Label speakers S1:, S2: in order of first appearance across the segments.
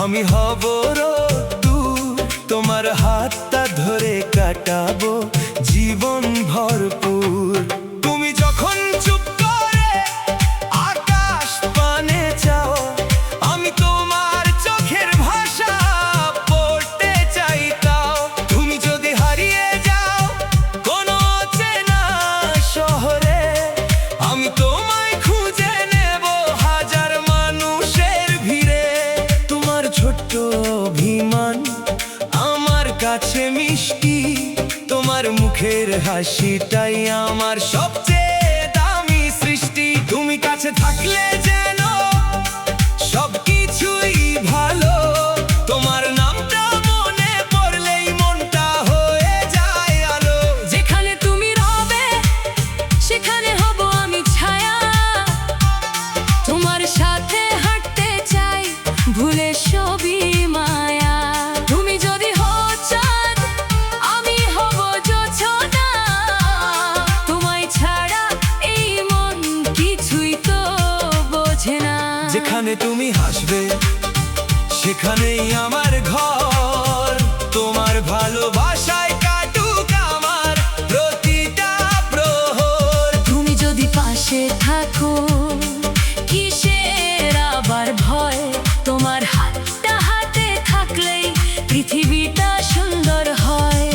S1: আমি হব রোদ্দুর, তোমার হাতটা ধরে কাটাবো জীবন ভরপুর। তুমি যখন চুপ করে আকাশ পানে চাও, আমি তোমার চোখের ভাষা পড়তে চাই তাও। তুমি যদি হারিয়ে যাও কোনো চেনা শহরে, আমি তোমায় খুঁজে নেব হাজার মানুষের ভিড়ে। তোমার ছোট্ট অভিমান আমার কাছে মিষ্টি, তোমার মুখের হাসিটাই আমার সবচেয়ে দামি সৃষ্টি। তুমি কাছে থাকলে যেন সবকিছুই ভালো, তোমার নামটা মনে পড়লেই মনটা হয়ে যায় আলো।
S2: যেখানে তুমি রবে সেখানে হব আমি ছায়া, তোমার সাথে হাঁটতে চাই ভুলে সবই মায়া। তুমি যদি হও চাঁদ আমি হব জোছনা, তোমায় ছাড়া এই মন কিছুই তো বোঝে না।
S1: যেখানে তুমি হাসবে সেখানেই আমার ঘর, তোমার ভালোবাসায় কাটুক আমার প্রতিটা প্রহর।
S2: তুমি যদি পাশে থাকো কিসের আবার ভয়, তোমার হাতটা হাতে থাকলেই পৃথিবীটা সুন্দর হয়।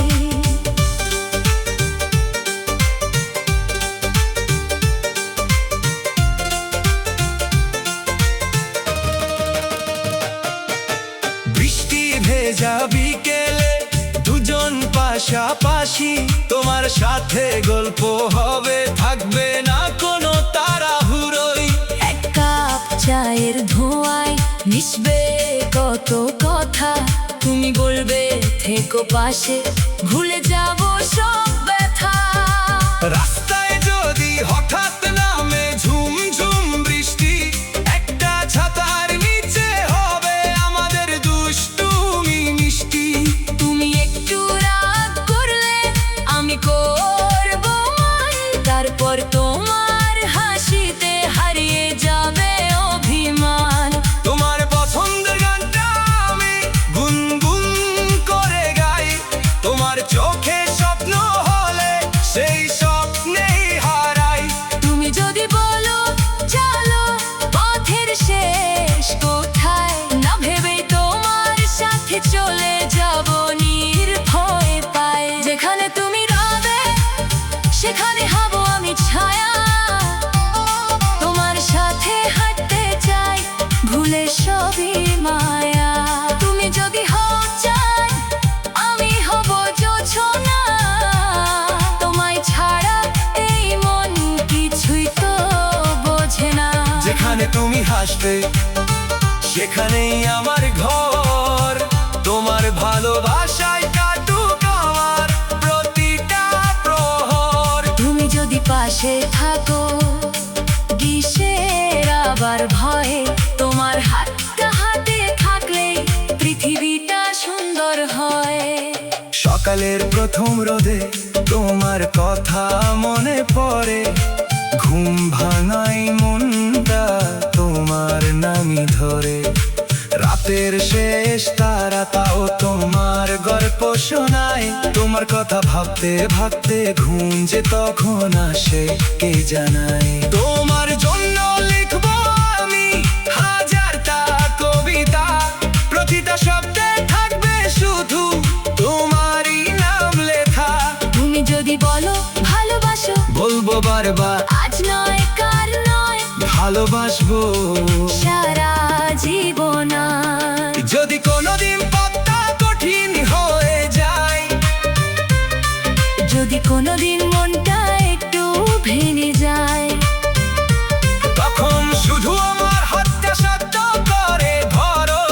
S1: বৃষ্টি ভেজা বিকেলে দুজন পাশাপাশি, তোমার সাথে গল্প হবে থাকবে না কোনো তাড়াহুড়োই।
S2: এক কাপ চায়ের ধোঁয়ায় মিশবে কত কথা, তুমি বলবে থেকো পাশে ভুলে যাব সব ব্যথা।
S1: রাস্তায় যদি হঠাৎ নামে ঝুমঝুম বৃষ্টি, একটা ছাতার নিচে হবে আমাদের দুষ্টুমি মিষ্টি।
S2: তুমি একটু রাগ করলে আমি করব মান, তারপর তোমার হাসিতে হারিয়ে যাবে অভিমান।
S1: তোমার পছন্দের গানটা আমি গুনগুন করে গাই, তোমার চোখে স্বপ্ন হলে সেই স্বপ্নেই হারাই।
S2: তুমি যদি বলো চলো পথের শেষ কোথায়, না ভেবেই তোমার সাথে চলে যাব নির্ভয় পায়ে। যেখানে তুমি রবে সেখানে হব আমি ছায়া, তোমার সাথে হাঁটতে চাই ভুলে সবই মায়া। তুমি যদি হও চাই আমি হব জোছনা, তোমায় ছাড়া এই মন কিছুই তো বোঝে না।
S1: যেখানে তুমি হাসবে সেখানেই আমার ঘর, তোমার ভালোবাসায় কাটুক আমার প্রতিটা প্রহর।
S2: তুমি যদি পাশে থাকো কিসের আবার ভয়ে, তোমার হাতটা হাতে থাকলেই পৃথিবীটা সুন্দর হয়।
S1: সকালের প্রথম রোদে তোমার কথা মনে পড়ে, ঘুম ভাঙাই মনটা তোমার নামই ধরে। রাতের শেষ তারা তাও তোমার গল্প শোনায়, তোমার কথা ভাবতে ভাবতে ঘুম যে তখন আসে কে জানায়। তোমার জন্য লিখবো আমি হাজারটা কবিতা, প্রতিটা শব্দে থাকবে শুধু তোমারই নাম লেখা।
S2: তুমি যদি বলো ভালোবাসো
S1: বলবো বারবার
S2: আজ নয় কাল নয়,
S1: ভালোবাসবো
S2: সারা জীবন।
S1: যদি কোনোদিন পথটা কঠিন হয়ে যায়,
S2: যদি কোনোদিন মনটা একটু ভেঙে যায়,
S1: তখন শুধু আমার হাতটা শব্দ করে ধরো।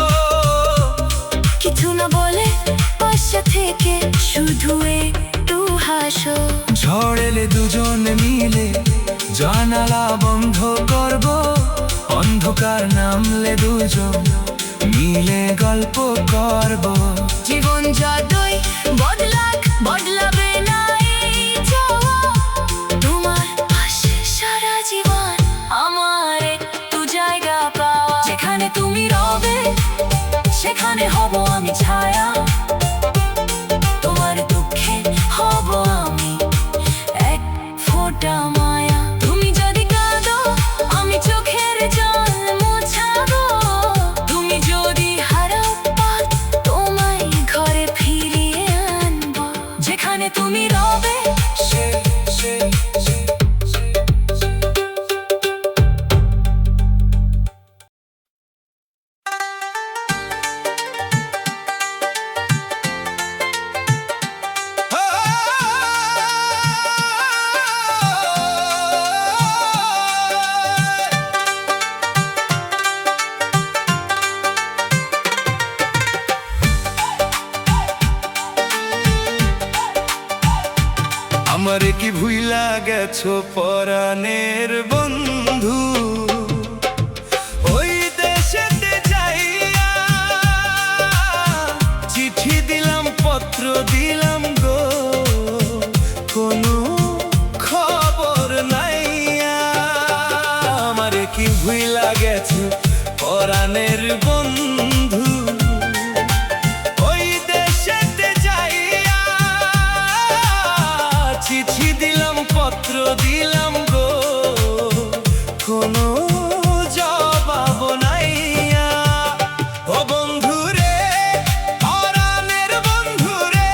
S2: কিছু না বলে পাশে থেকে শুধু একটু হাসো।
S1: ঝড় এলে দুজন মিলে জানালা বন্ধ করব, অন্ধকার নামলে দুজন মিলে গল্প করব।
S2: জীবন যতই বদলাক বদলাবে না এই চাওয়া, তোমার পাশে সারা জীবন আমার একটু জায়গা পাওয়া। যেখানে তুমি রবে সেখানে হব আমি ছায়া, তোমার দুঃখে হব আমি এক ফোঁটা মায়া। তুমি যদি কাঁদো আমি চোখের জল মোছাবো, তুমি যদি হারাও পথ তোমায় ঘরে ফিরিয়ে আনবো। যেখানে তুমি রবে
S1: আমারে কি ভুইলা গেছো পরাণের বন্ধু, ওই দেশেতে যাইয়া চিঠি দিলাম পত্র দিলাম গো, কোনো খবর নাইয়া। আমারে কি ভুইলা গেছো পরাণের বন্ধু, ওই দেশেতে যাইয়া চিঠি দিলাম পত্র দিলাম গো, কোনো জবাব নাইয়া। ও বন্ধু রে, পরাণের বন্ধু রে,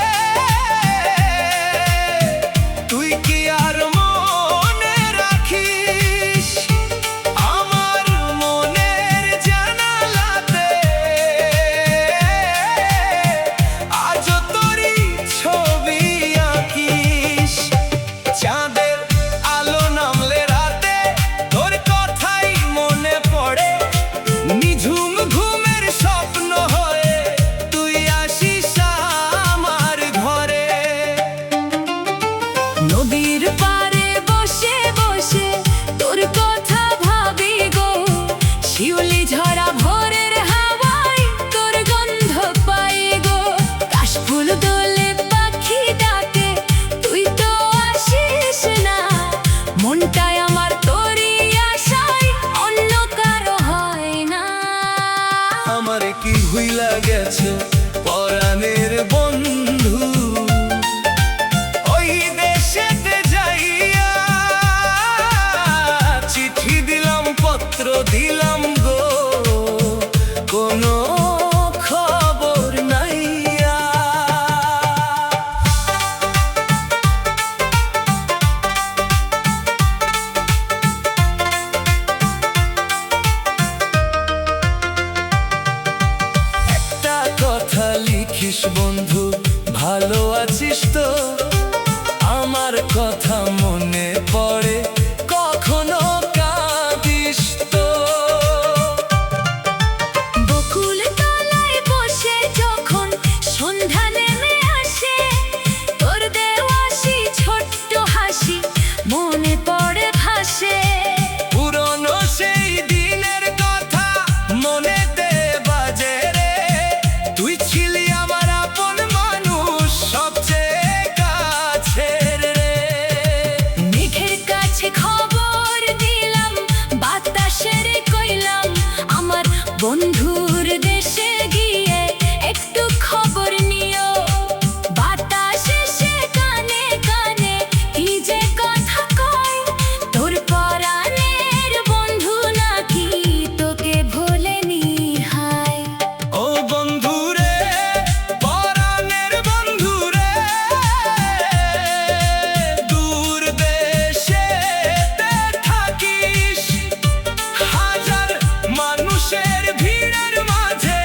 S1: তুই কি আর মনে রাখিস আমার মনের জানালাতে আজও তোরই ছবি আঁকিস। চাঁদের আলো নামলে রাতে তোর কথাই মনে পড়ে, নিঝুম ঘুমের স্বপ্ন হয়ে তুই আসিস আমার ঘরে।
S2: নদীর পাড়ে বসে বসে তোর কথা ভাবি গো, শিউলি ঝরা ভোরের হাওয়ায় তোর গন্ধ পাই গো। কাশফুল দোলে পাখি ডাকে তুই তো আসিস না, মনটাই আমার তোরই আশায় অন্য কারো হয় না।
S1: আমারে কি ভুইলা গেছে পরাণের বন্ধু, ওই দেশেতে যাইয়া চিঠি দিলাম পত্র দিলাম গো, কোনো খবর নাইয়া। একটা কথা লিখিস বন্ধু, ভালো আছিস তো? আমার কথা মনে পড়ে, কখনো কাঁদিস তো?
S2: বকুল তলায় বসে যখন সন্ধ্যা নেমে আসে, তোর দেওয়াশি ছোট্ট হাসি মনে পড়ে ভাসে।
S1: পুরনো সেই দিনের কথা মনেতে বাজে রে, তুই ছিলি আমার আপন মানুষ সবচেয়ে কাছের রে।
S2: মেঘের কাছে খবর দিলাম, বাতাসের কইলাম আমার বন্ধুর দেশে গিয়ে একটু খবর নিও। বাতাস এসে কানে কানে কি যে কথা কয়, তোর পরাণের বন্ধু নাকি তোকে ভোলেনি হায়।
S1: ও বন্ধু রে, পরাণের বন্ধু রে, দূর দেশেতে থাকিস, হাজার মানুষের ভিড়ের মাঝে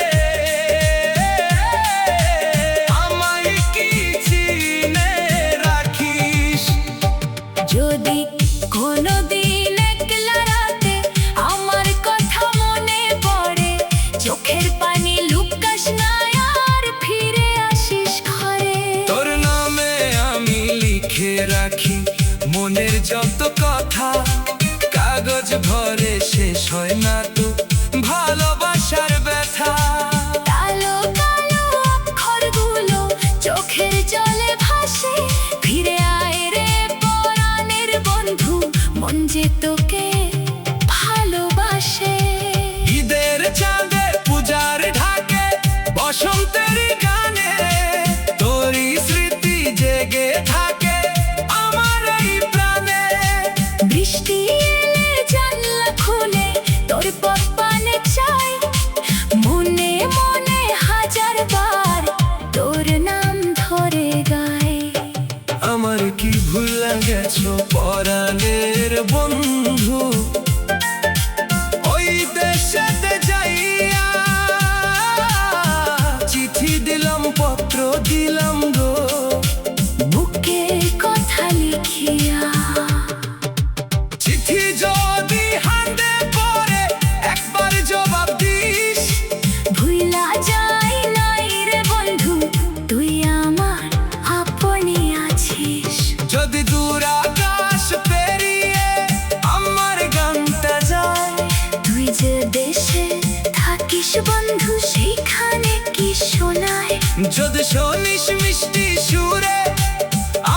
S1: যদি শুনিস মিষ্টি সুরে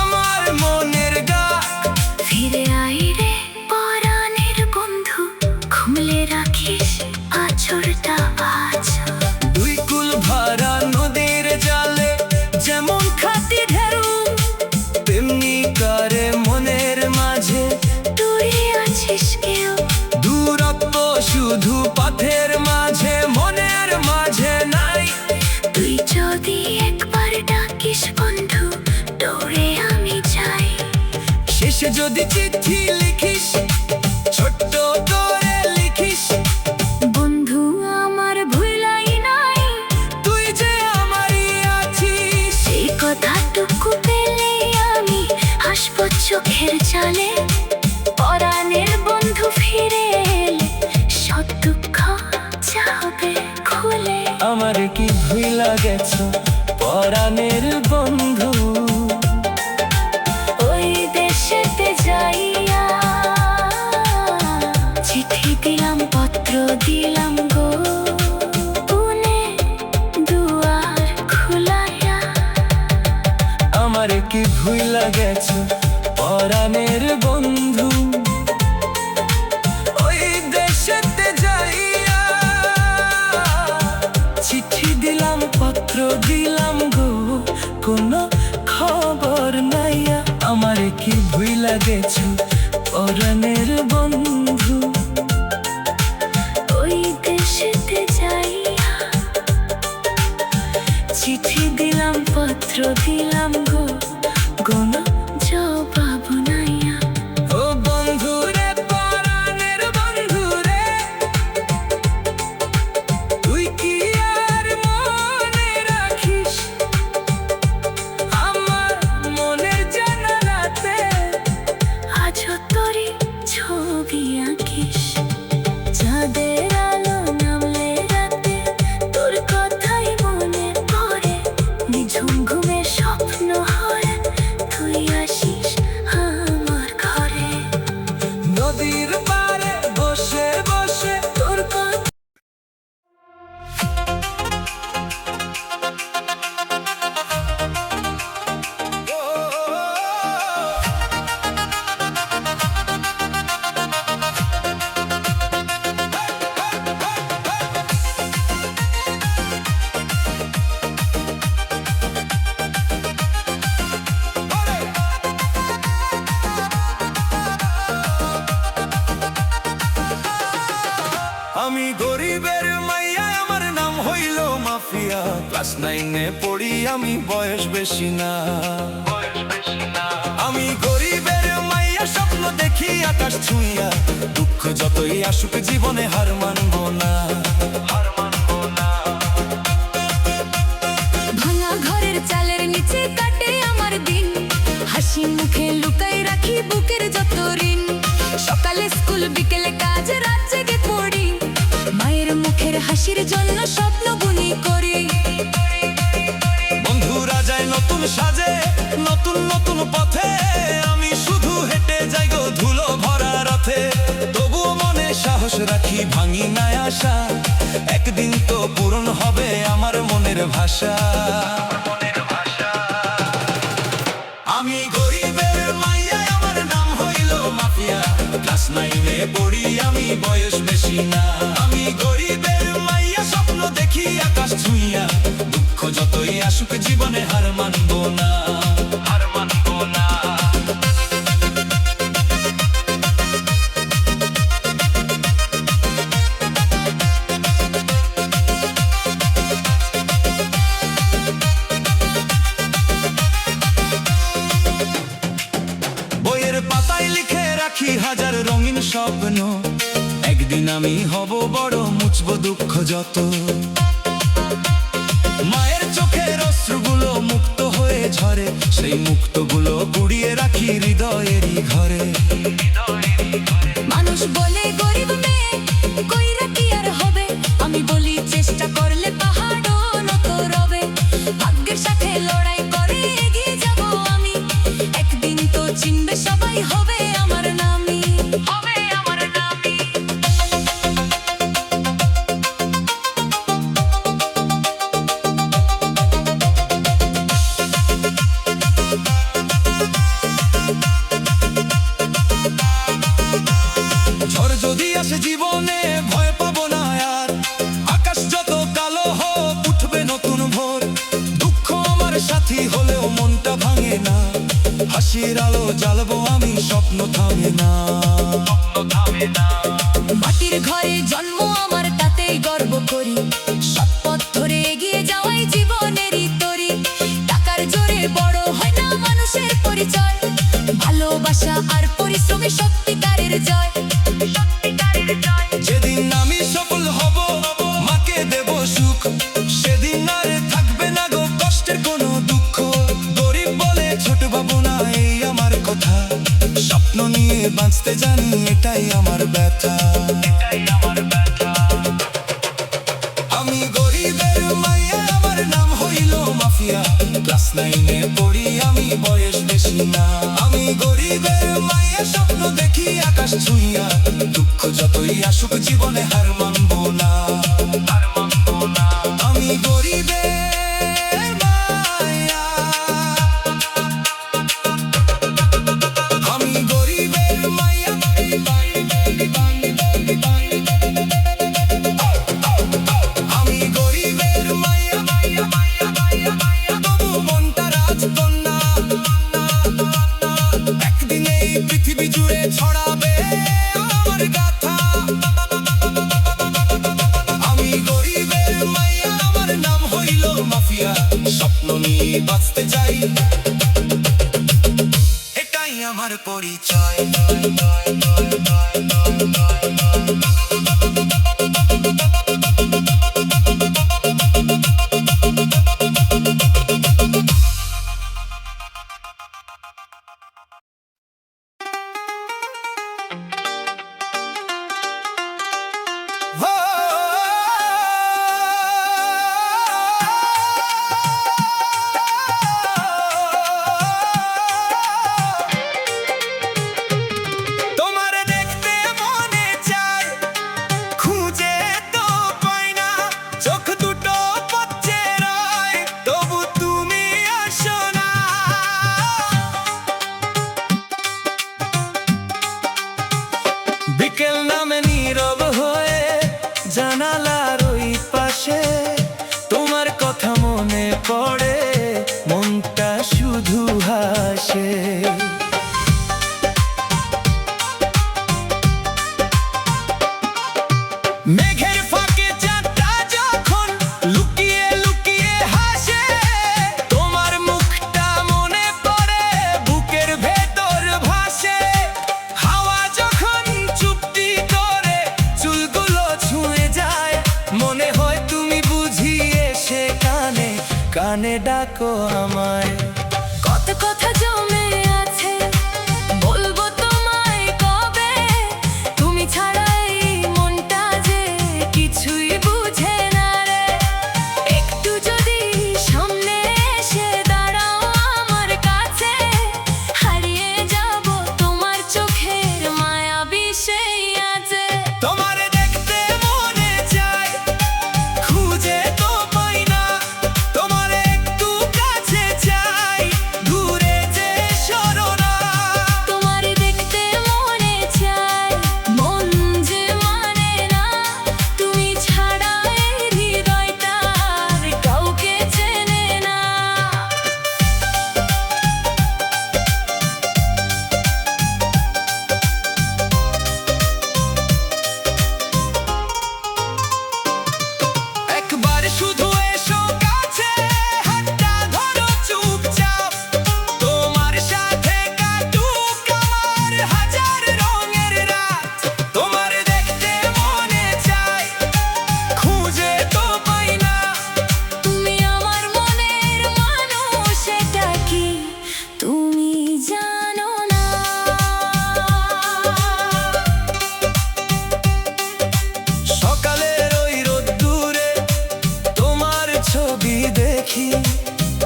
S1: আমার মনের গান,
S2: ফিরে আই রে পরাণের বন্ধু, খুলে রাখিস আঁচড়টা আজ।
S1: দুই কুল ভরা নদীর জালে যেমন খাতি ঢেউ, তেমনি করে মনের মাঝে
S2: তুই আছিস কেউ,
S1: দূরত্ব শুধু পথের মাঝে, মনের মাঝে নাই।
S2: তুই যদি একবার ডাকিস বন্ধু, দৌড়ে আমি যাই।
S1: শেষে যদি চিঠি লিখিস, ছোট্ট করে লিখিস,
S2: বন্ধু আমার ভুলাই নাই,
S1: তুই যে আমারই আছিস।
S2: সেই কথাটুকু পেলে আমি হাসব চোখের জালে। পরাণের বন্ধু ফিরে এলে সব দুঃখ যাবে খুলে।
S1: আমার কি ভুইলা গেছ পরাণের বন্ধু,
S2: ওই দেশেতে যাইয়া চিঠি দিলাম, পত্র দিলাম গো, পুনে দুয়ার খুলাইয়া।
S1: আমার কি ভুইলা গেছ পরাণের বন্ধু, ওই দেশেতে যাইয়া চিঠি দিলাম, পত্র দিলাম গো, কোনো খবর নাইয়া। আমার কি ভুইলা গেছ পরাণের বন্ধু,
S2: ওই দেশেতে যাইয়া চিঠি দিলাম, পত্র দিলাম গো, কোনো জবাব নাইয়া।
S1: ও বন্ধু রে পরাণের বন্ধু রে, তুই কি আর মনে রাখিস আমার মনের জানালাতে
S2: আজও তোরই ছবি আঁকিস, চাঁদের আলো নামলে রাতে তোর কথাই মনে পড়ে। নিঝুম ঘুমের স্বপ্ন হয় তুই আসিস আমার ঘরে।
S1: নদীর পাড়ে বসে বসে
S2: তোর কথা
S1: আমি গরিবের মাইয়া, আমার নাম হইল মাফিয়া। ক্লাস 9-এ পড়ি আমি, বয়স বেশি না। আমি গরিবের মাইয়া, স্বপ্ন দেখি আকাশ ছুঁইয়া। দুঃখ যতই আসুক জীবনে হার মানবো না, হার মানবো না।
S2: ভাঙা ঘরের চালের নিচে কাটে আমার দিন, হাসি মুখে লুকাই রাখি বুকের যত ঋণ। সকালে স্কুল, বিকেলে কাজ, রাত জেগে পড়ি, মায়ের মুখের হাসির জন্য স্বপ্ন বুনি করি।
S1: বন্ধুরা যায় নতুন সাজে, নতুন নতুন পথে, আমি শুধু হেঁটে যাই গো ধুলো ভরা রথে। তবুও মনে সাহস রাখি, ভাঙি না আশা, একদিন তো পূরণ হবে আমার মনের ভাষা। আমি গরিবের মাইয়া, আমার নাম হইল মাফিয়া। ক্লাস 9-এ পড়ি আমি, বয়স বেশি না। আমি গরিবের মাইয়া, স্বপ্ন দেখি আকাশ ছুঁইয়া। দুঃখ যতই আসুক জীবনে হার মানবো না, হার মানবো না। বইয়ের পাতায় লিখে রাখি হাজার রঙিন স্বপ্ন, একদিন আমি হব বড়, মুছবো দুঃখ যত। মায়ের চোখের অশ্রুগুলো মুক্ত হয়ে ঝরে, সেই মুক্তগুলো কুড়িয়ে রাখি হৃদয়েরই ঘরে।
S2: মানুষ বলে গরিব মেয়ে কইরা কি আর হবে, আমি বলি চেষ্টা করলে পাহাড়ও নত রবে। ভাগ্যের সাথে লড়াই করে এগিয়ে যাব আমি, একদিন তো চিনবে সবাই, হবে আমার নামই, হবে আমার নামই।
S1: হাসির আলো জ্বালবো আমি, স্বপ্ন থামে না, স্বপ্ন থামে না।
S2: মাটির ঘরে জন্ম আমার তাতেই গর্ব করি, সৎ পথ ধরে এগিয়ে যাওয়াই জীবনেরই তরি। টাকার জোরে বড় হয় না মানুষের পরিচয়, ভালোবাসা আর পরিশ্রমে সত্যিকারের জয়, সত্যিকারের জয়।
S1: যেদিন আমি সফল হব, মাকে দেব সুখ, সেদিন আর থাকবে না গো কষ্টের কোনো দুঃখ। গরিব বলে ছোট বাবু না, এই আমার কথা, স্বপ্ন নিয়ে বাঁচতে জানি, এটাই আমার ব্যথা, এটাই আমার ব্যথা। আমি গরিবের মাইয়া, আমার নাম হইল মাফিয়া, ক্লাস 9-এ পড়ি আমি, বয়স বেশি না। আমি গরিবের মাইয়া, স্বপ্ন দেখি আকাশ ছুঁইয়া, দুঃখ যতই আসুক জীবনে হার মানবো না, হার মানবো না। আমি গরিবের মাইয়া, আমি গরিবের মাইয়া, আমি গরিবের মাইয়া, তবু মনটা রাজকন্যা। একদিন এই পৃথিবী জুড়ে ছড়াবে আমার গাথা। আমি গরিবের মাইয়া, আমার নাম হইল মাফিয়া, স্বপ্ন নিয়ে বাঁচতে চাই, এটাই আমার পরিচয়। তোমার দেখতে মনে চায়, খুঁজে তো পাই না, চোখ দুটো পচে রয়, তবু তুমি আসো না। বিকেল নামে নীরব হয়ে জানালার ওই পাশে, তোমার কথা মনে পড়ে, মনটা শুধু হাসে। মেঘের ফাঁকে চাঁদটা যখন লুকিয়ে লুকিয়ে হাসে, তোমার মুখটা মনে পড়ে, বুকের ভেতর ভাসে। হাওয়া যখন চুপটি করে চুলগুলো ছুঁয়ে যায়, মনে হয় তুমি বুঝি এসে কানে কানে ডাকো আমায়।
S2: কত কথা জমে আছে, বলবো তোমায় কবে, তুমি ছাড়া এই মনটা যে কিছুই বুঝে না রে। একটু যদি সামনে এসে দাঁড়াও আমার কাছে, হারিয়ে যাব তোমার চোখের মায়াবী সেই আছে।
S1: তোমার দেখতে মনে চায়, খুঁজে তো পাই না, তোমার একটু কাছে চাই, দূরে যে সরো না।
S2: তোমার দেখতে মনে চায়, মন যে মানে না, তুমি ছাড়া এই হৃদয়টা আর কাউকে চেনে না।
S1: একবার শুধু এসো কাছে, হাতটা ধরো চুপচাপ, তোমার সাথে কাটুক আমার হাজার রঙের রাত। তোমার দেখতে মনে চায়, খুঁজে তো পাই না,
S2: তুমি আমার মনের মানুষ, এটা কি তুমি জানো না?
S1: সকালের ওই রোদ্দুরে তোমার ছবি দেখি,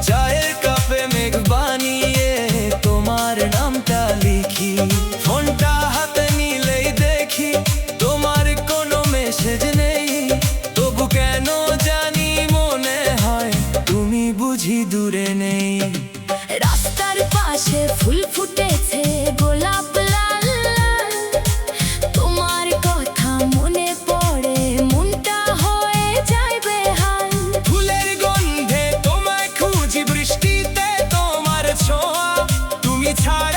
S1: চায়ের কাপে মেঘ বানিয়ে তোমার নামটা লিখি। ফোনটা হাতে নিলেই দেখি তোমার কোনো মেসেজ নেই, তবু কেন জানি মনে হয় তুমি বুঝি দূরে নেই।
S2: রাস্তার পাশে ফুল ফুটেছে গোলাপ লাল লাল, তোমার কথা মনে পড়ে, মনটা হয়ে যায় বেহাল।
S1: ফুলের গন্ধে তোমায় খুঁজি, বৃষ্টিতে তোমার ছোঁয়া, তুমি ছাড়া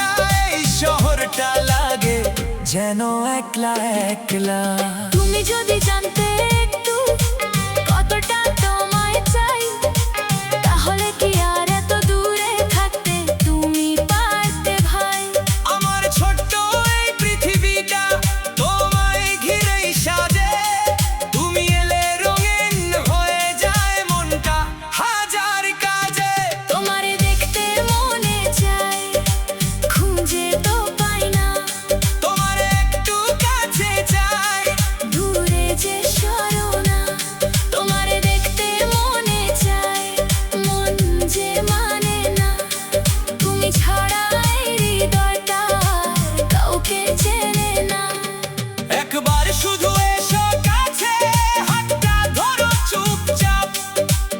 S1: একলা একলা।
S2: তুমি যদি জানতে একটু কতটা তোমায় চাই, তাহলে কি আর এত দূরে থাকতে তুমি পারতে ভাই?
S1: আমার ছোট্ট এই পৃথিবীটা তোমায় ঘিরেই সাজে, তুমি এলে রঙিন হয়ে যায় মনটা হাজার কাজে।
S2: তোমারে দেখতে মনে চায়, খুঁজে তো পাই না,
S1: তোমার একটু কাছে চাই,
S2: দূরে যে সরো না। তোমারে দেখতে মনে চায়, মন যে মানে না, তুমি ছাড়া এই হৃদয়টা আর কাউকে চেনে না।
S1: একবার শুধু এসো কাছে, হাতটা ধরো চুপচাপ,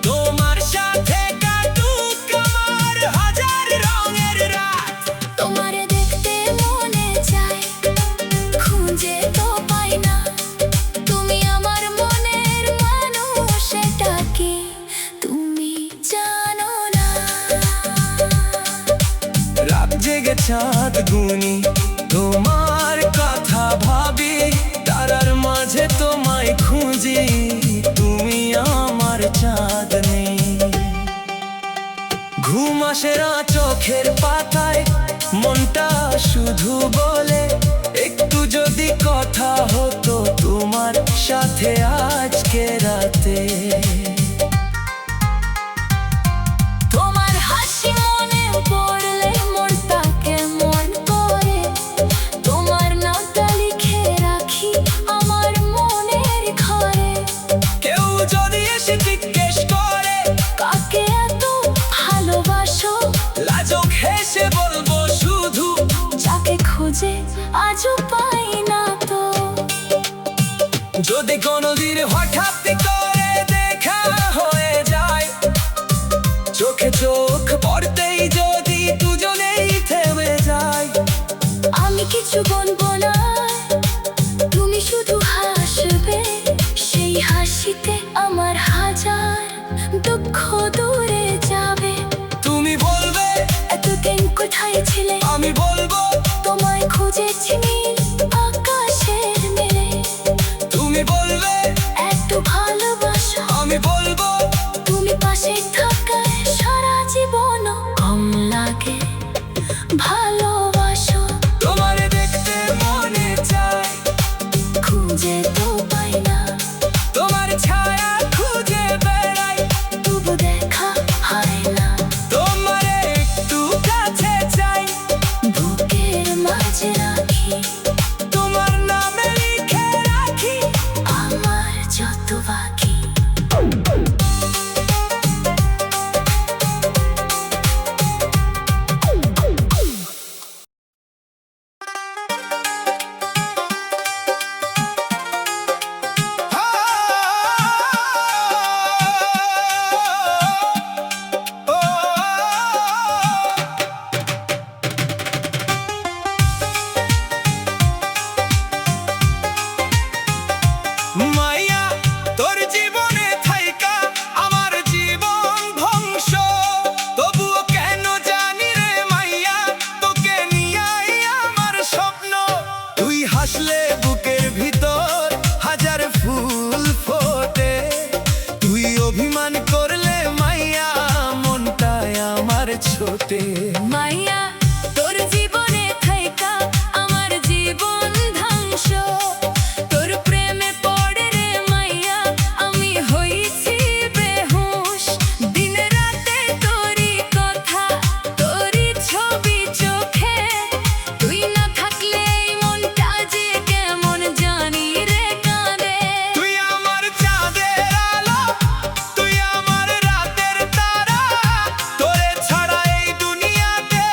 S1: তোমার সাথে কাটুক আমার হাজার রঙের রাত।
S2: তোমারে দেখতে মনে চায়, খুঁজে তো পাই না, তুমি আমার মনের মানুষ, সেটা কি তুমি জানো না?
S1: রাত জেগে চাঁদ গুনি, তোমার কথা ভাবি, তারার মাঝে তোমায় খুঁজি, তুমি আমার চাঁদনি। ঘুম আসে না চোখের পাতায়, মনটা শুধু বলে একটু যদি কথা হতো তোমার সাথে আজকে রাতে।
S2: তোমার হাসি মনে পড়লে মনটা কেমন করে, তোমার নামটা লিখে রাখি আমার মনের ঘরে।
S1: কেউ যদি এসে জিজ্ঞেস করে
S2: কাকে এত ভালোবাসো,
S1: লাজুক হেসে বলবো শুধু,
S2: যাকে খুঁজে আজও পাই না তো।
S1: যদি কোনোদিন হঠাৎ করে দেখা হয়ে যায়, চোখে চোখ পড়তেই যদি দুজনেই থেমে যায়।
S2: আমি কিছু বলবো না, তুমি শুধু হাসবে, সেই হাসিতে আমার হাজার দুঃখ দূরে যাবে।
S1: তুমি বলবে
S2: এতদিন কোথায় ছিলে,
S1: আমি বলবো
S2: তোমায় খুঁজেছি নীল আকাশের মেলে।
S1: তুমি বলবে
S2: এত ভালোবাসা,
S1: আমি বলবো
S2: তুমি পাশে থাকায় সারা জীবন কম লাগে। ভালোবাসো,
S1: তোমারে দেখতে মনে চায়,
S2: খুঁজে তো পাই না,
S1: তোমার ছায়া খুঁজে বেড়াই,
S2: তবু দেখা হয় না।
S1: তোমারে একটু কাছে চাই,
S2: বুকের মাঝে রাখি
S1: তোমার নামে লিখে রাখি
S2: আমার যত বাকি।
S1: মাইয়া তোর জীবনে থাইকা আমার জীবন ধ্বংস, তবুও কেন জানি রে মাইয়া তোকে নিয়াই আমার স্বপ্ন। তুই হাসলে বুকের ভিতর হাজার ফুল ফোটে, তুই অভিমান করলে মাইয়া মনটায় আমার ছোটে।
S2: মাইয়া তোর জীবনে থাইকা আমার জীবন ধ্বংস, তোর প্রেমে পড়ে রে মাইয়া আমি হইছি বেহুশ। দিন রাতে তোরই কথা, তোরই ছবি চোখে, তুই না থাকলে এই মনটা যে কেমন জানি রে কাঁদে।
S1: তুই আমার চাঁদের আলো, তুই আমার রাতের তারা, তোরে ছাড়া এই দুনিয়াতে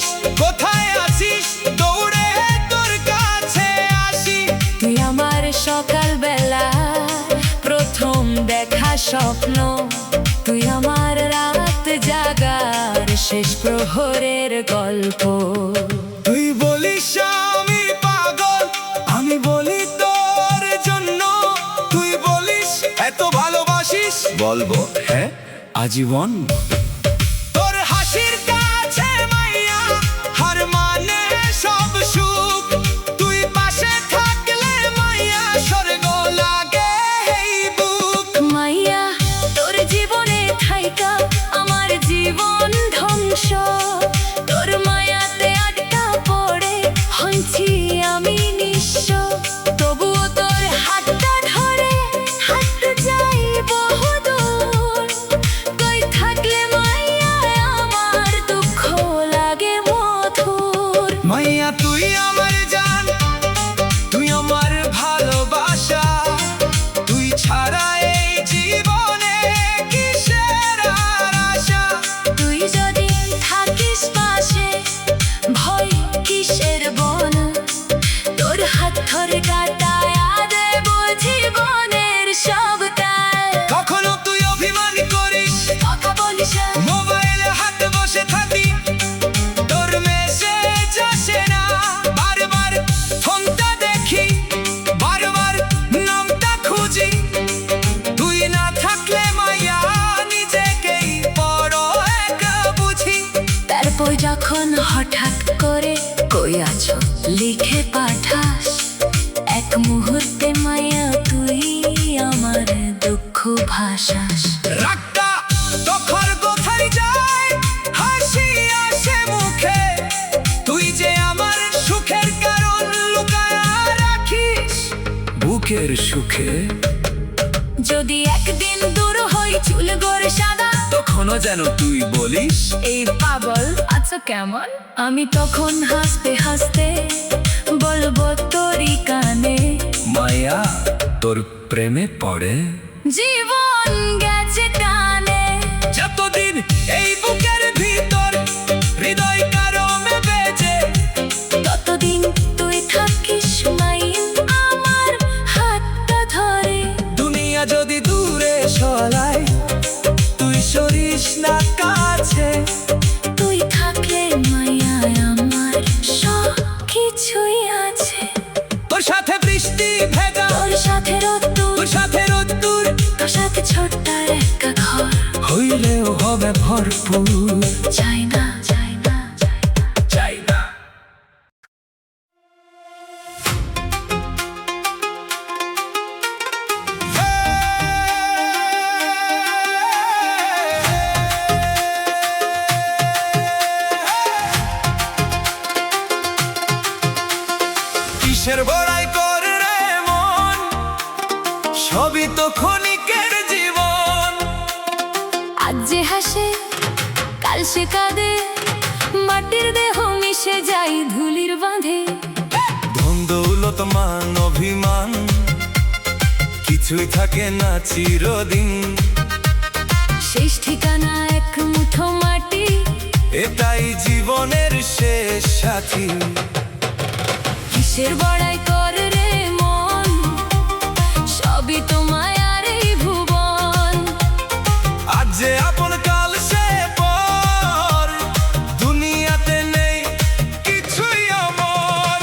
S1: বলিস কোথায় আছিস, দৌড়ে তোর কাছে আসি।
S2: তুই আমার সকালবেলা প্রথম দেখা স্বপ্ন, তুই আমার রাত জাগার শেষ প্রহরের গল্প।
S1: তুই বলিস আমি পাগল, আমি বলি তোর জন্য। তুই বলিস এত ভালোবাসিস, বলবো হ্যাঁ আজীবন। তোর হাসির কাছে মাইয়া হার মানে সব সুখ, তুই পাশে থাকলে মাইয়া স্বর্গ লাগে এই বুক।
S2: মাইয়া তোর জীবনে থাইকা আমার জীবন ধ্বংস, তোর মায়াতে আটকা পড়ে হইছি আমি নিঃস্ব। তবুও তোর হাতটা ধরে হাঁটতে যাই বহুদূর, কই থাকলে মাইয়া আমার দুঃখ লাগে মধুর।
S1: মাইয়া তুই আমার জান, তুই আমার ভালোবাসা, তুই ছাড়া এই জীবনে কিসের আর আশা।
S2: তুই যদি থাকিস পাশে ভয় কিসের বল, তোর হাত ধরে কাটায়া দেব জীবনের সব কাল।
S1: কখনো তুই অভিমান করিস,
S2: কথা বলিস না,
S1: মোবাইলে হাতে বসে থাকি, তোর মেসেজ আসে না। বারবার ফোনটা দেখি, বারবার নামটা খুঁজি, তুই না থাকলে মাইয়া নিজেকেই বড় একা বুঝি।
S2: তারপর যখন হঠাৎ করে কই আছো লিখে পাঠাস, এক মুহূর্তে মায়া তুই আমার দুঃখ ভাসাস।
S1: রাগটা তখন কোথায় যায়, হাসি আসে মুখে, তুই যে আমার সুখের কারণ লুকায় রাখিস বুকের সুখে।
S2: যদি একদিন দূর হই চুল গোর সাদা,
S1: তখনও যেন তুই বলিস
S2: এই পাগল আচ্ছা কেমন। আমি তখন হাসতে হাসতে বলবো তোরই কানে,
S1: মায়া তোর প্রেমে পড়ে
S2: জীবন গেছে টানে।
S1: যতদিন এই বুকের ভিতর হৃদয় কারমে বেজে,
S2: ততদিন তুই থাকিস মাইন আমার হাতটা ধরে।
S1: দুনিয়া যদি দূরে সরায়, তুই সরিস না কাছে।
S2: তুই থাকলে মায়া আমার সব কিছুই আছে।
S1: তোর সাথে বৃষ্টি ভেজা,
S2: তোর সাথে রোদ্দুর,
S1: তোর সাথে রোদ্দুর,
S2: তোর সাথে ছোট্ট একটা ঘর।
S1: হইলেও হবে ভরপুর।
S2: চাই না, চাই না, চাই না।
S1: চাই না। কিসের বড়াই করে রে মন, সবই তো ক্ষণিকের জীবন।
S2: আজ যে হাসে কাল সে কাঁদে, মাটির দেহ মিশে যাই ধুলির বাঁধে।
S1: ধন দৌলত মান অভিমান কিছুই থাকে না চিরদিন,
S2: শেষ ঠিকানা এক মুঠো মাটি,
S1: এটাই জীবনের শেষ সাথী।
S2: কিসের বড়াই কর রে মন, সবই তো মায়ার এই ভুবন।
S1: আজ যে আপন কাল সে পর, দুনিয়াতে নেই কিছুই আমার।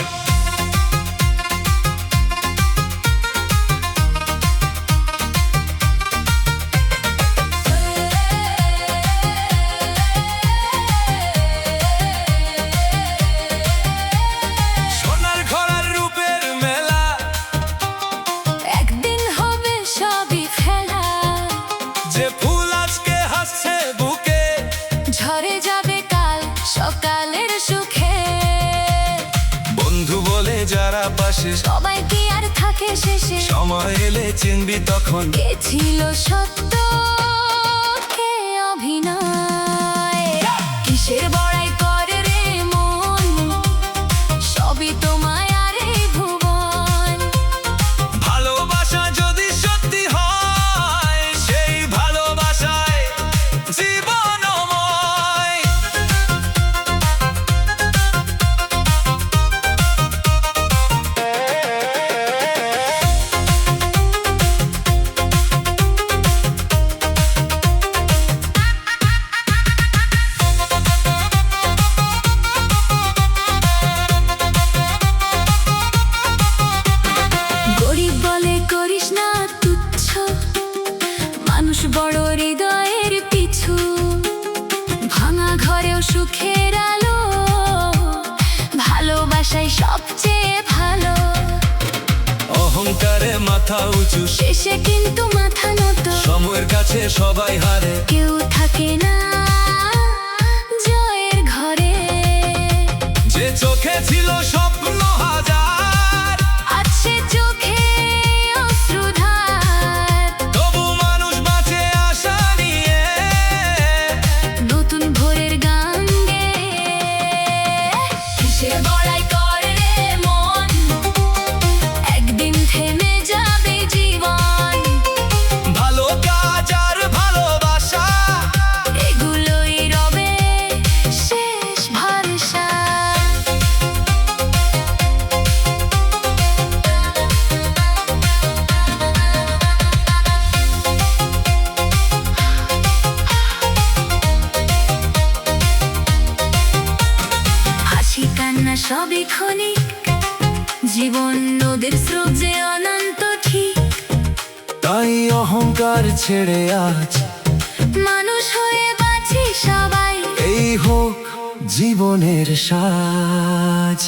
S1: সোনার ঘোড়ার রূপের মেলা,
S2: একদিন হবে সবই ফেলা,
S1: যে ফুল আজকে হাসছে বুকে,
S2: ঝরে যাবে কাল সকালের সুখে।
S1: বন্ধু বলে যারা পাশে,
S2: সবাই কি আর থাকে শেষে,
S1: সময় এলে চিনবি তখন।
S2: কে ছিল সত্য কে অভিনয়। কিসের বড়াই করে রে মন, সবই তো মায়ার এই ভুবন।
S1: ভালোবাসা যদি সত্যি হয়, সেই ভালোবাসায় জীবনময়। মাথা উঁচু
S2: শেষে কিন্তু মাথা নত,
S1: সময়ের কাছে সবাই হারে।
S2: কেউ থাকে না জয়ের ঘরে।
S1: যে চোখে ছিল স্বপ্ন হাজার,
S2: আছে চোখে অশ্রুধার,
S1: তবু মানুষ বাঁচে আশা নিয়ে।
S2: নতুন ভোরের গান গেয়ে। কিসের বড়াই করে মন, একদিন থেমে যাবে জীবন।
S1: ভালো কাজ আর ভালোবাসা,
S2: এগুলোই রবে শেষ ভরসা। হাসি কান্না সবই ক্ষণিক, জীবন নদীর স্রোত যে অনন্ত ঠিক।
S1: তাই অহংকার ছেড়ে আজ
S2: মানুষ হয়ে বাঁচি সবাই,
S1: এই হোক জীবনের সাজ।